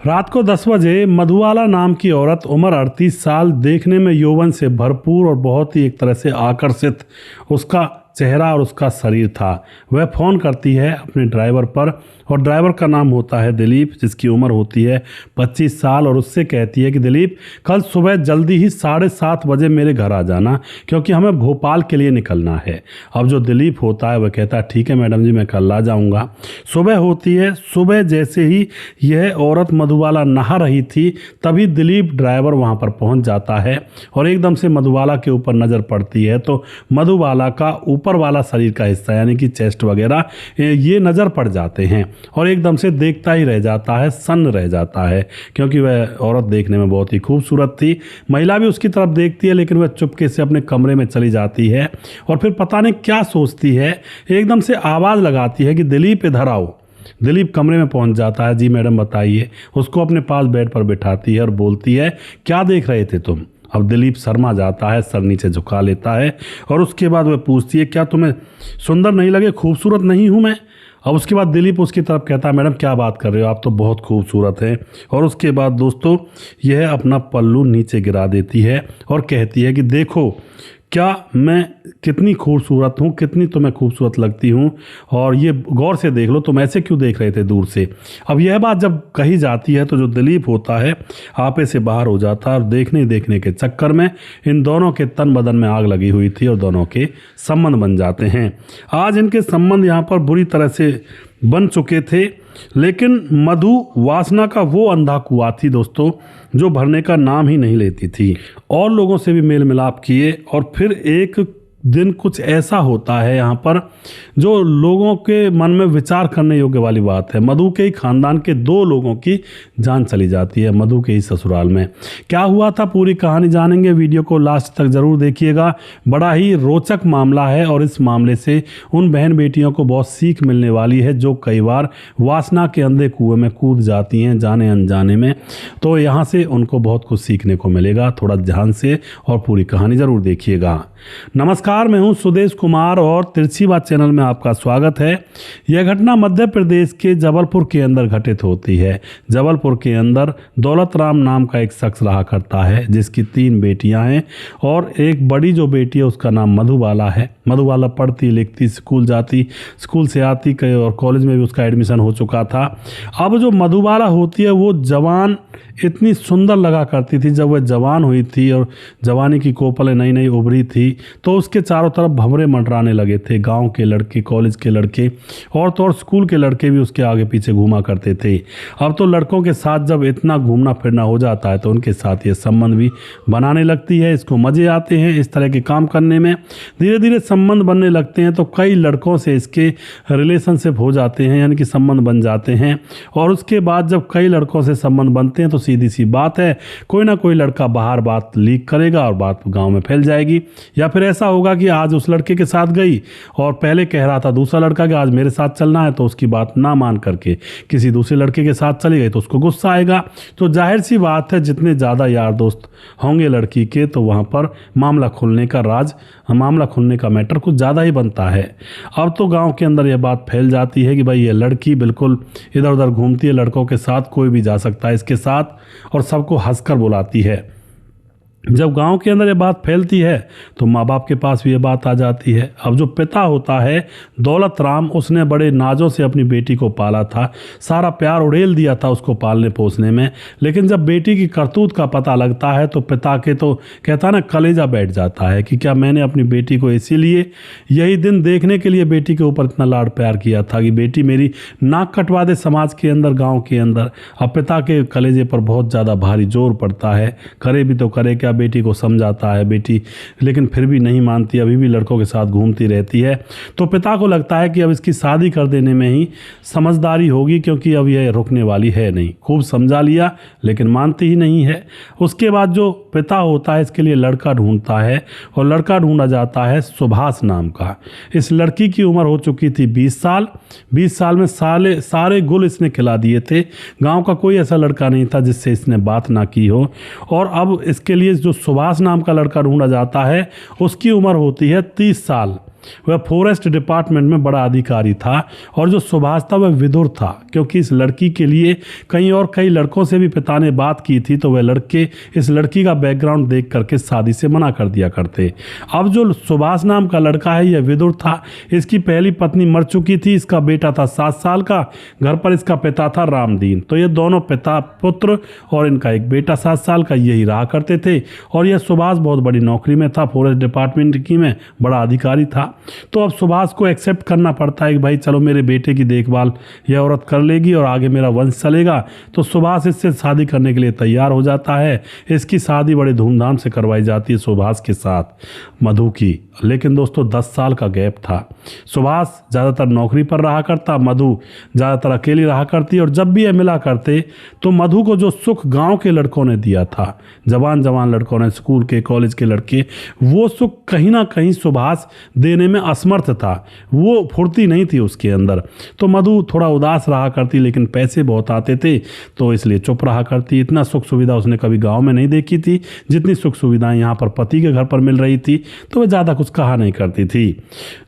रात को 10 बजे मधुबाला नाम की औरत, उम्र 38 साल, देखने में यौवन से भरपूर और बहुत ही एक तरह से आकर्षित उसका चेहरा और उसका शरीर था। वह फ़ोन करती है अपने ड्राइवर पर, और ड्राइवर का नाम होता है दिलीप, जिसकी उम्र होती है 25 साल, और उससे कहती है कि दिलीप, कल सुबह जल्दी ही 7:30 बजे मेरे घर आ जाना, क्योंकि हमें भोपाल के लिए निकलना है। अब जो दिलीप होता है वह कहता है ठीक है मैडम जी, मैं कल आ जाऊँगा। सुबह होती है। सुबह जैसे ही यह औरत मधुबाला नहा रही थी, तभी दिलीप ड्राइवर वहाँ पर पहुँच जाता है, और एकदम से मधुबाला के ऊपर नज़र पड़ती है तो मधुबाला का ऊपर वाला शरीर का हिस्सा यानी कि चेस्ट वगैरह ये नज़र पड़ जाते हैं, और एकदम से देखता ही रह जाता है, सन्न रह जाता है, क्योंकि वह औरत देखने में बहुत ही खूबसूरत थी। महिला भी उसकी तरफ देखती है, लेकिन वह चुपके से अपने कमरे में चली जाती है, और फिर पता नहीं क्या सोचती है, एकदम से आवाज़ लगाती है कि दिलीप इधर आओ। दिलीप कमरे में पहुंच जाता है। जी मैडम बताइए। उसको अपने पास बेड पर बिठाती है और बोलती है क्या देख रहे थे तुम। अब दिलीप शर्मा जाता है, सर नीचे झुका लेता है, और उसके बाद वह पूछती है क्या तुम्हें सुंदर नहीं लगे, खूबसूरत नहीं हूँ मैं। अब उसके बाद दिलीप उसकी तरफ कहता है मैडम क्या बात कर रहे हो, आप तो बहुत खूबसूरत हैं। और उसके बाद दोस्तों यह अपना पल्लू नीचे गिरा देती है और कहती है कि देखो क्या मैं कितनी खूबसूरत हूँ, कितनी तुम्हें खूबसूरत लगती हूँ, और ये गौर से देख लो, तुम ऐसे क्यों देख रहे थे दूर से। अब यह बात जब कही जाती है तो जो दिलीप होता है आपे से बाहर हो जाता है, और देखने के चक्कर में इन दोनों के तन बदन में आग लगी हुई थी और दोनों के संबंध बन जाते हैं। आज इनके संबंध यहाँ पर बुरी तरह से बन चुके थे, लेकिन मधु वासना का वो अंधा कुआं थी दोस्तों, जो भरने का नाम ही नहीं लेती थी। और लोगों से भी मेल मिलाप किए, और फिर एक दिन कुछ ऐसा होता है यहाँ पर जो लोगों के मन में विचार करने योग्य वाली बात है। मधु के ही खानदान के 2 लोगों की जान चली जाती है, मधु के ही ससुराल में। क्या हुआ था पूरी कहानी जानेंगे, वीडियो को लास्ट तक जरूर देखिएगा। बड़ा ही रोचक मामला है, और इस मामले से उन बहन बेटियों को बहुत सीख मिलने वाली है जो कई बार वासना के अंधे कुएं में कूद जाती हैं जाने अनजाने में। तो यहाँ से उनको बहुत कुछ सीखने को मिलेगा, थोड़ा ध्यान से और पूरी कहानी जरूर देखिएगा। नमस्कार, मैं हूं सुदेश कुमार और तिरछी बात चैनल में आपका स्वागत है। यह घटना मध्य प्रदेश के जबलपुर के अंदर घटित होती है। जबलपुर के अंदर दौलत राम नाम का एक शख्स रहा करता है, जिसकी 3 बेटियां हैं, और एक बड़ी जो बेटी है उसका नाम मधुबाला है। मधुबाला पढ़ती लिखती, स्कूल जाती, स्कूल से आती, और कॉलेज में भी उसका एडमिशन हो चुका था। अब जो मधुबाला होती है वो जवान इतनी सुंदर लगा करती थी। जब वह जवान हुई थी और जवानी की कोपलें नई नई उभरी थी, तो उसके चारों तरफ भंवरे मंडराने लगे थे। गांव के लड़के, कॉलेज के लड़के, और तो और स्कूल के लड़के भी उसके आगे पीछे घूमा करते थे। अब तो लड़कों के साथ जब इतना घूमना फिरना हो जाता है तो उनके साथ ये संबंध भी बनाने लगती है। इसको मज़े आते हैं इस तरह के काम करने में। धीरे धीरे संबंध बनने लगते हैं तो कई लड़कों से इसके रिलेशनशिप हो जाते हैं, यानी कि संबंध बन जाते हैं। और उसके बाद जब कई लड़कों से संबंध बनते हैं तो सीधी सी बात है, कोई ना कोई लड़का बाहर बात लीक करेगा और बात गांव में फैल जाएगी। या फिर ऐसा होगा कि आज उस लड़के के साथ गई और पहले कह रहा था दूसरा लड़का कि आज मेरे साथ चलना है, तो उसकी बात ना मान करके किसी दूसरे लड़के के साथ चली गई तो उसको गुस्सा आएगा। तो जाहिर सी बात है जितने ज़्यादा यार दोस्त होंगे लड़की के, तो वहाँ पर मामला खुलने का मैटर कुछ ज़्यादा ही बनता है। अब तो गांव के अंदर यह बात फैल जाती है कि भाई ये लड़की बिल्कुल इधर उधर घूमती है, लड़कों के साथ कोई भी जा सकता है इसके साथ, और सबको हंसकर बुलाती है। जब गांव के अंदर ये बात फैलती है तो माँ बाप के पास भी ये बात आ जाती है। अब जो पिता होता है दौलत राम, उसने बड़े नाजों से अपनी बेटी को पाला था, सारा प्यार उड़ेल दिया था उसको पालने पोसने में। लेकिन जब बेटी की करतूत का पता लगता है तो पिता के तो कहता ना कलेजा बैठ जाता है कि क्या मैंने अपनी बेटी को इसीलिए यही दिन देखने के लिए बेटी के ऊपर इतना लाड प्यार किया था कि बेटी मेरी नाक कटवा दे समाज के अंदर, गाँव के अंदर। अब पिता के कलेजे पर बहुत ज़्यादा भारी जोर पड़ता है, करे भी तो करे क्या, बेटी को समझाता है बेटी, लेकिन फिर भी नहीं मानती, अभी भी लड़कों के साथ घूमती रहती है। तो पिता को लगता है कि अब इसकी शादी कर देने में ही समझदारी होगी, क्योंकि अब यह रुकने वाली है नहीं। खूब समझा लिया लेकिन मानती ही नहीं है। उसके बाद जो पिता होता है इसके लिए लड़का ढूंढता है, और लड़का ढूंढा जाता है सुभाष नाम का। इस लड़की की उम्र हो चुकी थी 20 साल। 20 साल में सारे गुल इसने खिला दिए थे। गाँव का कोई ऐसा लड़का नहीं था जिससे इसने बात ना की हो। और अब इसके लिए जो सुभाष नाम का लड़का ढूंढा जाता है उसकी उम्र होती है 30 साल। वह फॉरेस्ट डिपार्टमेंट में बड़ा अधिकारी था और जो सुभाष था वह विदुर था, क्योंकि इस लड़की के लिए कई लड़कों से भी पिता ने बात की थी, तो वह लड़के इस लड़की का बैकग्राउंड देख करके शादी से मना कर दिया करते। अब जो सुभाष नाम का लड़का है यह विदुर था। इसकी पहली पत्नी मर चुकी थी, इसका बेटा था 7 साल का, घर पर इसका पिता था रामदीन। तो ये दोनों पिता पुत्र और इनका एक बेटा 7 साल का यही रहा करते थे। और यह सुभाष बहुत बड़ी नौकरी में था, फॉरेस्ट डिपार्टमेंट की में बड़ा अधिकारी था। तो अब सुभाष को एक्सेप्ट करना पड़ता है कि भाई चलो मेरे बेटे की देखभाल यह औरत कर लेगी और आगे मेरा वंश चलेगा। तो सुभाष इससे शादी करने के लिए तैयार हो जाता है। इसकी शादी बड़े धूमधाम से करवाई जाती है सुभाष के साथ मधु की। लेकिन दोस्तों 10 साल का गैप था। सुभाष ज़्यादातर नौकरी पर रहा करता, मधु ज़्यादातर अकेली रहा करती। और जब भी ये मिला करते तो मधु को जो सुख गांव के लड़कों ने दिया था, जवान जवान लड़कों ने, स्कूल के कॉलेज के लड़के, वो सुख कहीं ना कहीं सुभाष देने में असमर्थ था। वो फुर्ती नहीं थी उसके अंदर। तो मधु थोड़ा उदास रहा करती, लेकिन पैसे बहुत आते थे तो इसलिए चुप रहा करती। इतना सुख सुविधा उसने कभी गाँव में नहीं देखी थी जितनी सुख सुविधाएं यहाँ पर पति के घर पर मिल रही थी। तो वह ज़्यादा कुछ कहा नहीं करती थी।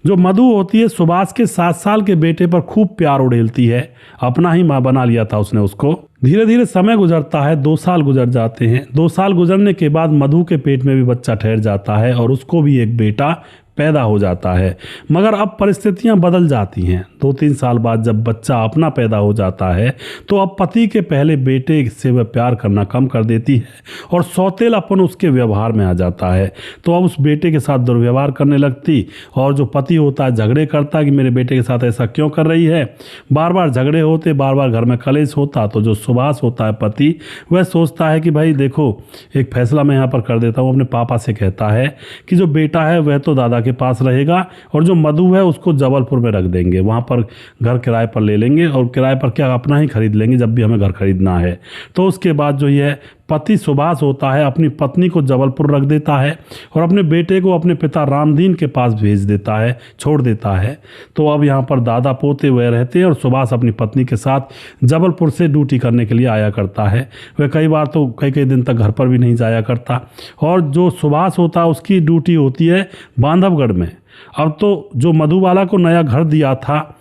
जो मधु होती है सुभाष के 7 साल के बेटे पर खूब प्यार उड़ेलती है। अपना ही माँ बना लिया था उसने उसको। धीरे धीरे समय गुजरता है, 2 साल गुजर जाते हैं। 2 साल गुजरने के बाद मधु के पेट में भी बच्चा ठहर जाता है और उसको भी एक बेटा पैदा हो जाता है। मगर अब परिस्थितियां बदल जाती हैं। 2-3 साल बाद जब बच्चा अपना पैदा हो जाता है तो अब पति के पहले बेटे से वह प्यार करना कम कर देती है और सौतेलापन उसके व्यवहार में आ जाता है। तो अब उस बेटे के साथ दुर्व्यवहार करने लगती और जो पति होता है झगड़े करता कि मेरे बेटे के साथ ऐसा क्यों कर रही है। बार बार झगड़े होते, बार बार घर में कलेश होता। तो जो सुभाष होता है पति, वह सोचता है कि भाई देखो एक फैसला मैं यहाँ पर कर देता हूँ। अपने पापा से कहता है कि जो बेटा है वह तो दादा के पास रहेगा और जो मधु है उसको जबलपुर में रख देंगे, वहाँ पर घर किराए पर ले लेंगे और किराए पर क्या अपना ही खरीद लेंगे जब भी हमें घर खरीदना है। तो उसके बाद जो ये पति सुभाष होता है अपनी पत्नी को जबलपुर रख देता है और अपने बेटे को अपने पिता रामदीन के पास भेज देता है, छोड़ देता है। तो अब यहाँ पर दादा पोते वह रहते हैं और सुभाष अपनी पत्नी के साथ जबलपुर से ड्यूटी करने के लिए आया करता है। वह कई बार तो कई दिन तक घर पर भी नहीं जाया करता। और जो सुभाष होता है उसकी ड्यूटी होती है बांधवगढ़ में। अब तो जो मधुबाला को नया घर दिया था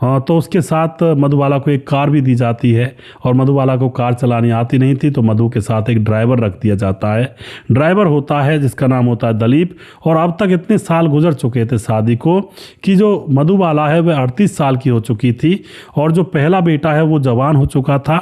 तो उसके साथ मधुबाला को एक कार भी दी जाती है और मधुबाला को कार चलानी आती नहीं थी तो मधु के साथ एक ड्राइवर रख दिया जाता है। ड्राइवर होता है जिसका नाम होता है दलीप। और अब तक इतने साल गुजर चुके थे शादी को कि जो मधुबाला है वह 38 साल की हो चुकी थी और जो पहला बेटा है वो जवान हो चुका था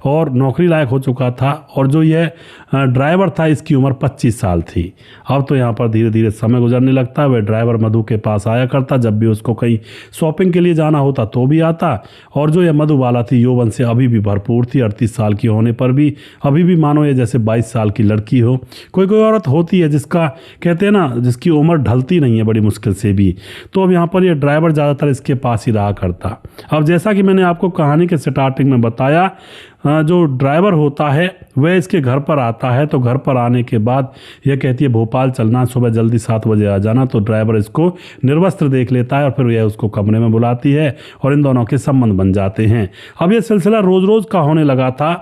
और नौकरी लायक हो चुका था और जो यह ड्राइवर था इसकी उम्र 25 साल थी। अब तो यहाँ पर धीरे धीरे समय गुजरने लगता है। वह ड्राइवर मधु के पास आया करता, जब भी उसको कहीं शॉपिंग के लिए जाना होता तो भी आता। और जो यह मधुबाला थी यौवन से अभी भी भरपूर थी। 38 साल की होने पर भी अभी भी मानो ये जैसे 22 साल की लड़की हो। कोई कोई औरत होती है जिसका कहते हैं ना जिसकी उम्र ढलती नहीं है बड़ी मुश्किल से भी। तो अब यहाँ पर यह ड्राइवर ज़्यादातर इसके पास ही रहा करता। अब जैसा कि मैंने आपको कहानी के स्टार्टिंग में बताया, जो ड्राइवर होता है वह इसके घर पर आता है। तो घर पर आने के बाद यह कहती है भोपाल चलना, सुबह जल्दी 7 बजे आ जाना। तो ड्राइवर इसको निर्वस्त्र देख लेता है और फिर यह उसको कमरे में बुलाती है और इन दोनों के संबंध बन जाते हैं। अब यह सिलसिला रोज़ रोज़ का होने लगा था।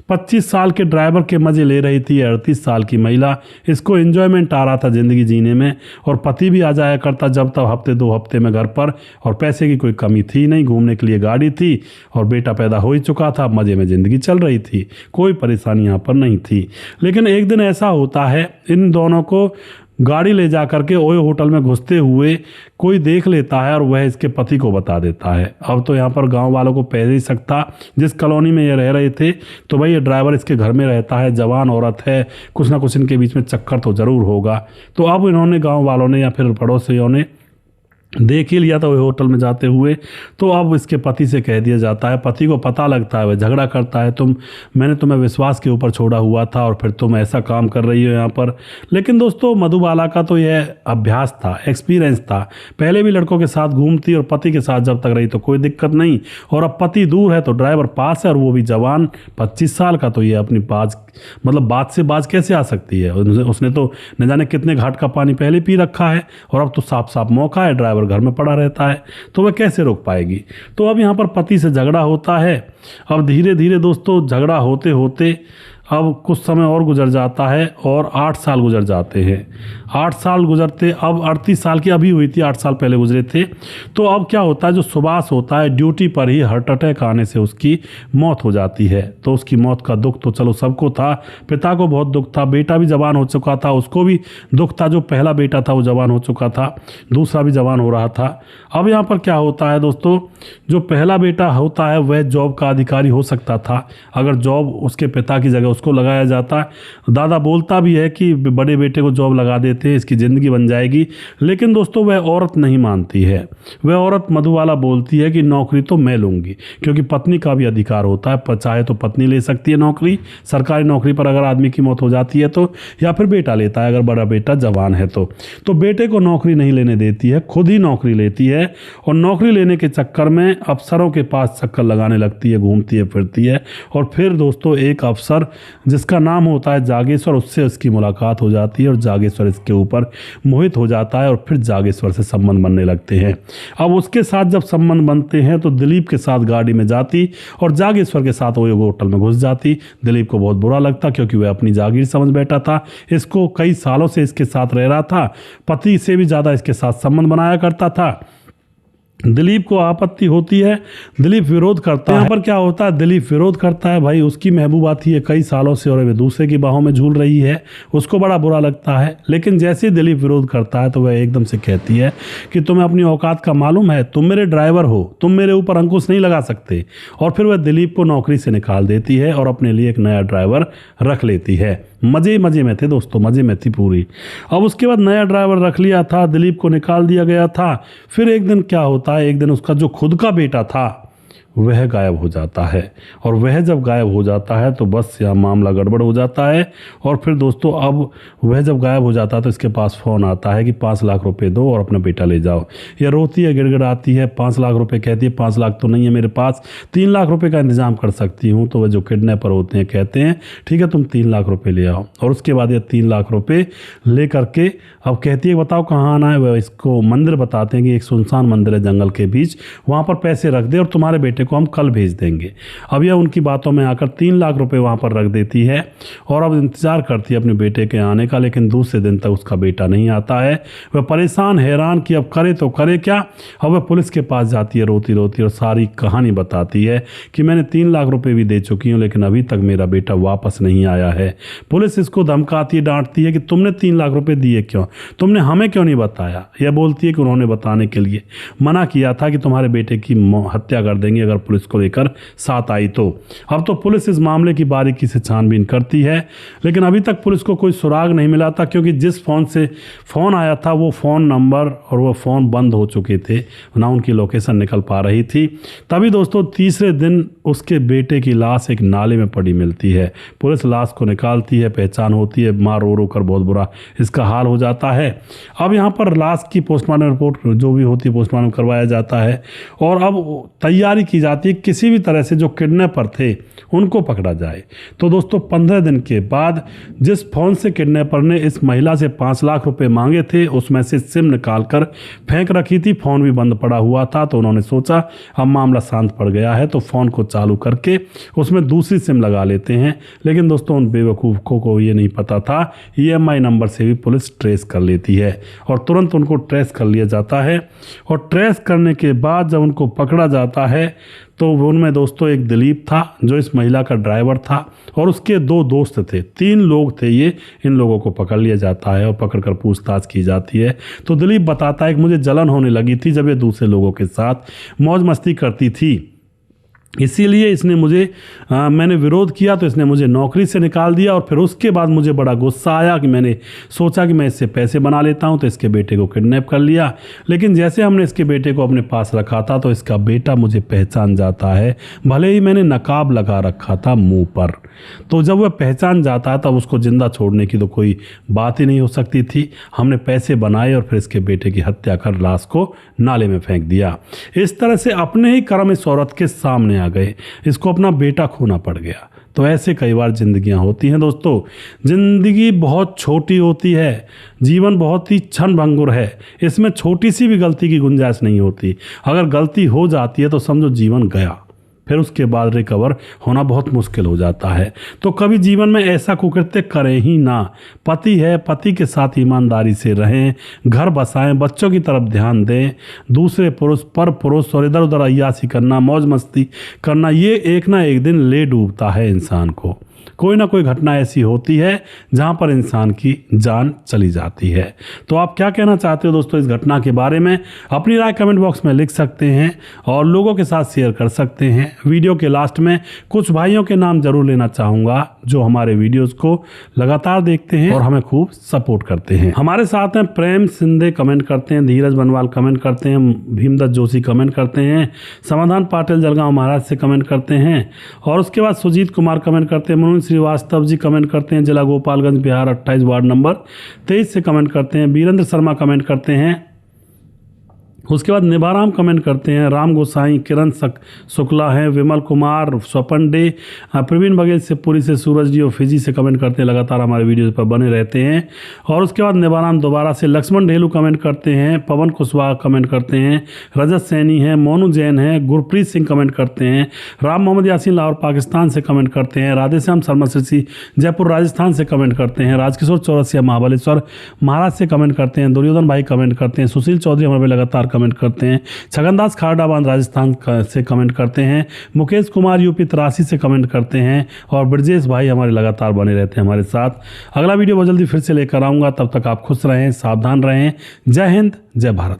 25 साल के ड्राइवर के मज़े ले रही थी 38 साल की महिला। इसको एंजॉयमेंट आ रहा था ज़िंदगी जीने में और पति भी आ जाया करता जब तब हफ्ते 2 हफ्ते में घर पर। और पैसे की कोई कमी थी नहीं, घूमने के लिए गाड़ी थी और बेटा पैदा हो ही चुका था। मज़े में ज़िंदगी चल रही थी, कोई परेशानी यहाँ पर नहीं थी। लेकिन एक दिन ऐसा होता है इन दोनों को गाड़ी ले जा करके ओयो होटल में घुसते हुए कोई देख लेता है और वह इसके पति को बता देता है। अब तो यहाँ पर गांव वालों को पहले ही सकता जिस कॉलोनी में ये रह रहे थे तो भाई ये ड्राइवर इसके घर में रहता है, जवान औरत है, कुछ ना कुछ इनके बीच में चक्कर तो ज़रूर होगा। तो अब इन्होंने गाँव वालों ने या फिर पड़ोसियों ने देख ही लिया था वह होटल में जाते हुए। तो अब इसके पति से कह दिया जाता है, पति को पता लगता है, वह झगड़ा करता है, मैंने तुम्हें विश्वास के ऊपर छोड़ा हुआ था और फिर तुम ऐसा काम कर रही हो यहाँ पर। लेकिन दोस्तों मधुबाला का तो यह अभ्यास था, एक्सपीरियंस था। पहले भी लड़कों के साथ घूमती और पति के साथ जब तक रही तो कोई दिक्कत नहीं। और अब पति दूर है तो ड्राइवर पास है और वो भी जवान 25 साल का। तो ये अपनी बात से बाज कैसे आ सकती है। उसने तो न जाने कितने घाट का पानी पहले पी रखा है और अब तो साफ साफ मौका है, ड्राइवर घर में पड़ा रहता है तो वह कैसे रोक पाएगी। तो अब यहाँ पर पति से झगड़ा होता है। अब धीरे धीरे दोस्तों झगड़ा होते होते अब कुछ समय और गुजर जाता है और 8 साल गुजर जाते हैं। 8 साल गुजरते, अब 38 साल की अभी हुई थी, 8 साल पहले गुजरे थे। तो अब क्या होता है, जो सुभाष होता है ड्यूटी पर ही हार्ट अटैक आने से उसकी मौत हो जाती है। तो उसकी मौत का दुख तो चलो सबको था, पिता को बहुत दुख था, बेटा भी जवान हो चुका था, उसको भी दुख था, जो पहला बेटा था वो जवान हो चुका था, दूसरा भी जवान हो रहा था। अब यहाँ पर क्या होता है दोस्तों, जो पहला बेटा होता है वह जॉब का अधिकारी हो सकता था, अगर जॉब उसके पिता की जगह उसको लगाया जाता। दादा बोलता भी है कि बड़े बेटे को जॉब लगा देते हैं, इसकी ज़िंदगी बन जाएगी, लेकिन दोस्तों वह औरत नहीं मानती है। वह औरत मधुबाला बोलती है कि नौकरी तो मैं लूँगी, क्योंकि पत्नी का भी अधिकार होता है, चाहे तो पत्नी ले सकती है नौकरी, सरकारी नौकरी पर अगर आदमी की मौत हो जाती है तो, या फिर बेटा लेता है अगर बड़ा बेटा जवान है तो बेटे को नौकरी नहीं लेने देती है, खुद ही नौकरी लेती है। और नौकरी लेने के चक्कर में अफसरों के पास चक्कर लगाने लगती है, घूमती है फिरती है। और फिर दोस्तों एक अफसर जिसका नाम होता है जागेश्वर, उससे उसकी मुलाकात हो जाती है और जागेश्वर इसके ऊपर मोहित हो जाता है और फिर जागेश्वर से संबंध बनने लगते हैं। अब उसके साथ जब संबंध बनते हैं तो दिलीप के साथ गाड़ी में जाती और जागेश्वर के साथ वो होटल में घुस जाती। दिलीप को बहुत बुरा लगता क्योंकि वह अपनी जागीर समझ बैठा था, इसको कई सालों से इसके साथ रह रहा था, पति से भी ज़्यादा इसके साथ संबंध बनाया करता था। दिलीप को आपत्ति होती है, दिलीप विरोध करता है। यहाँ पर क्या होता है, दिलीप विरोध करता है, भाई उसकी महबूबा थी कई सालों से और वे दूसरे की बाहों में झूल रही है, उसको बड़ा बुरा लगता है। लेकिन जैसे ही दिलीप विरोध करता है तो वह एकदम से कहती है कि तुम्हें अपनी औकात का मालूम है, तुम मेरे ड्राइवर हो, तुम मेरे ऊपर अंकुश नहीं लगा सकते। और फिर वह दिलीप को नौकरी से निकाल देती है और अपने लिए एक नया ड्राइवर रख लेती है। मज़े में थे दोस्तों, मज़े में थी पूरी। अब उसके बाद नया ड्राइवर रख लिया था, दिलीप को निकाल दिया गया था। फिर एक दिन क्या होता है, एक दिन उसका जो खुद का बेटा था वह गायब हो जाता है। और वह जब गायब हो जाता है तो बस यह मामला गड़बड़ हो जाता है। और फिर दोस्तों अब वह जब गायब हो जाता है तो इसके पास फ़ोन आता है कि 5 लाख रुपए दो और अपना बेटा ले जाओ। यह रोती है, गिड़गिड़ाती है, 5 लाख रुपए कहती है, 5 लाख तो नहीं है मेरे पास, 3 लाख रुपए का इंतजाम कर सकती हूँ। तो वह जो किडनैपर होते हैं कहते हैं ठीक है तुम 3 लाख रुपये ले आओ। और उसके बाद यह 3 लाख रुपये ले करके अब कहती है बताओ कहाँ आना है। वह इसको मंदिर बताते हैं कि एक सुनसान मंदिर है जंगल के बीच, वहाँ पर पैसे रख दे और तुम्हारे बेटे को हम कल भेज देंगे। अब यह उनकी बातों में आकर 3 लाख रुपए वहाँ पर रख देती है और अब इंतजार करती है अपने बेटे के आने का, लेकिन दूसरे दिन तक उसका बेटा नहीं आता है। वह परेशान हैरान कि अब करे तो करे क्या। अब वह पुलिस के पास जाती है रोती रोती और सारी कहानी बताती है कि मैंने 3 लाख रुपए भी दे चुकी हूँ लेकिन अभी तक मेरा बेटा वापस नहीं आया है। पुलिस इसको धमकाती है, डांटती है कि तुमने 3 लाख रुपए दिए क्यों, तुमने हमें क्यों नहीं बताया। यह बोलती है कि उन्होंने बताने के लिए मना किया था कि तुम्हारे बेटे की हत्या कर देंगे अगर पुलिस को लेकर साथ आई तो। अब तो पुलिस इस मामले की बारीकी से छानबीन करती है, लेकिन अभी तक पुलिस को कोई सुराग नहीं मिला था क्योंकि जिस फ़ोन से फ़ोन आया था वो फ़ोन नंबर और वो फ़ोन बंद हो चुके थे, ना उनकी लोकेशन निकल पा रही थी। तभी दोस्तों तीसरे दिन उसके बेटे की लाश एक नाले में पड़ी मिलती है। पुलिस लाश को निकालती है, पहचान होती है, माँ रो रो कर बहुत बुरा इसका हाल हो जाता है। अब यहाँ पर लाश की पोस्टमार्टम रिपोर्ट जो भी होती है पोस्टमार्टम करवाया जाता है और अब तैयारी की जाती है किसी भी तरह से जो किडनैपर थे उनको पकड़ा जाए। तो दोस्तों 15 दिन के बाद जिस फ़ोन से किडनैपर ने इस महिला से 5 लाख रुपए मांगे थे उसमें से सिम निकाल कर फेंक रखी थी, फ़ोन भी बंद पड़ा हुआ था। तो उन्होंने सोचा अब मामला शांत पड़ गया है तो फ़ोन को चालू करके उसमें दूसरी सिम लगा लेते हैं। लेकिन दोस्तों उन बेवकूफ़ों को ये नहीं पता था EMI नंबर से भी पुलिस ट्रेस कर लेती है और तुरंत उनको ट्रेस कर लिया जाता है। और ट्रेस करने के बाद जब उनको पकड़ा जाता है तो उनमें दोस्तों एक दिलीप था जो इस महिला का ड्राइवर था और उसके 2 दोस्त थे, 3 लोग थे ये। इन लोगों को पकड़ लिया जाता है और पकड़कर पूछताछ की जाती है। तो दिलीप बताता है कि मुझे जलन होने लगी थी जब ये दूसरे लोगों के साथ मौज मस्ती करती थी, इसीलिए इसने मुझे मैंने विरोध किया तो इसने मुझे नौकरी से निकाल दिया। और फिर उसके बाद मुझे बड़ा गुस्सा आया कि मैंने सोचा कि मैं इससे पैसे बना लेता हूं तो इसके बेटे को किडनैप कर लिया। लेकिन जैसे हमने इसके बेटे को अपने पास रखा था तो इसका बेटा मुझे पहचान जाता है, भले ही मैंने नकाब लगा रखा था मुंह पर। तो जब वह पहचान जाता है तब उसको जिंदा छोड़ने की तो कोई बात ही नहीं हो सकती थी। हमने पैसे बनाए और फिर इसके बेटे की हत्या कर लाश को नाले में फेंक दिया। इस तरह से अपने ही कर्म इस औरत के सामने आ गए, इसको अपना बेटा खोना पड़ गया। तो ऐसे कई बार जिंदगियां होती हैं दोस्तों। जिंदगी बहुत छोटी होती है, जीवन बहुत ही क्षण भंगुर है, इसमें छोटी सी भी गलती की गुंजाइश नहीं होती। अगर गलती हो जाती है तो समझो जीवन गया, फिर उसके बाद रिकवर होना बहुत मुश्किल हो जाता है। तो कभी जीवन में ऐसा कुकृत्य करें ही ना। पति है, पति के साथ ईमानदारी से रहें, घर बसाएं, बच्चों की तरफ ध्यान दें। दूसरे पुरुष पर पुरुष और इधर उधर अय्यासी करना, मौज मस्ती करना, ये एक ना एक दिन ले डूबता है इंसान को। कोई ना कोई घटना ऐसी होती है जहां पर इंसान की जान चली जाती है। तो आप क्या कहना चाहते हो दोस्तों इस घटना के बारे में? अपनी राय कमेंट बॉक्स में लिख सकते हैं और लोगों के साथ शेयर कर सकते हैं। वीडियो के लास्ट में कुछ भाइयों के नाम जरूर लेना चाहूँगा जो हमारे वीडियोज़ को लगातार देखते हैं और हमें खूब सपोर्ट करते हैं। हमारे साथ हैं प्रेम सिंधे कमेंट करते हैं, धीरज बनवाल कमेंट करते हैं, भीमदत्त जोशी कमेंट करते हैं, समाधान पाटिल जलगांव महाराज से कमेंट करते हैं और उसके बाद सुजीत कुमार कमेंट करते हैं, मनोज श्रीवास्तव जी कमेंट करते हैं, जिला गोपालगंज बिहार 28 वार्ड नंबर 23 से कमेंट करते हैं, वीरेंद्र शर्मा कमेंट करते हैं, उसके बाद निभाराम कमेंट करते हैं, राम गोसाई, किरण शुक्ला हैं, विमल कुमार, स्वपन डे, प्रवीण बघेल से पुरी से, सूरज जी और फिजी से कमेंट करते हैं, लगातार हमारे वीडियोज़ पर बने रहते हैं। और उसके बाद निभाराम दोबारा से, लक्ष्मण ढेलू कमेंट करते हैं, पवन कुशवाहा कमेंट करते हैं, रजत सैनी है, मोनू जैन है, गुरप्रीत सिंह कमेंट करते हैं, राम मोहम्मद यासीन लाहौर पाकिस्तान से कमेंट करते हैं, राधेश्याम शर्मा सिरसी जयपुर राजस्थान से कमेंट करते हैं, राजकिशोर चौरसिया महाबलेश्वर महाराज से कमेंट करते हैं, दुर्योधन भाई कमेंट करते हैं, सुशील चौधरी हमारे लगातार कमेंट करते हैं, छगनदास खारडाबाद राजस्थान से कमेंट करते हैं, मुकेश कुमार यूपी तरासी से कमेंट करते हैं और ब्रजेश भाई हमारे लगातार बने रहते हैं हमारे साथ। अगला वीडियो बहुत जल्दी फिर से लेकर आऊंगा, तब तक आप खुश रहें, सावधान रहें। जय हिंद, जय भारत।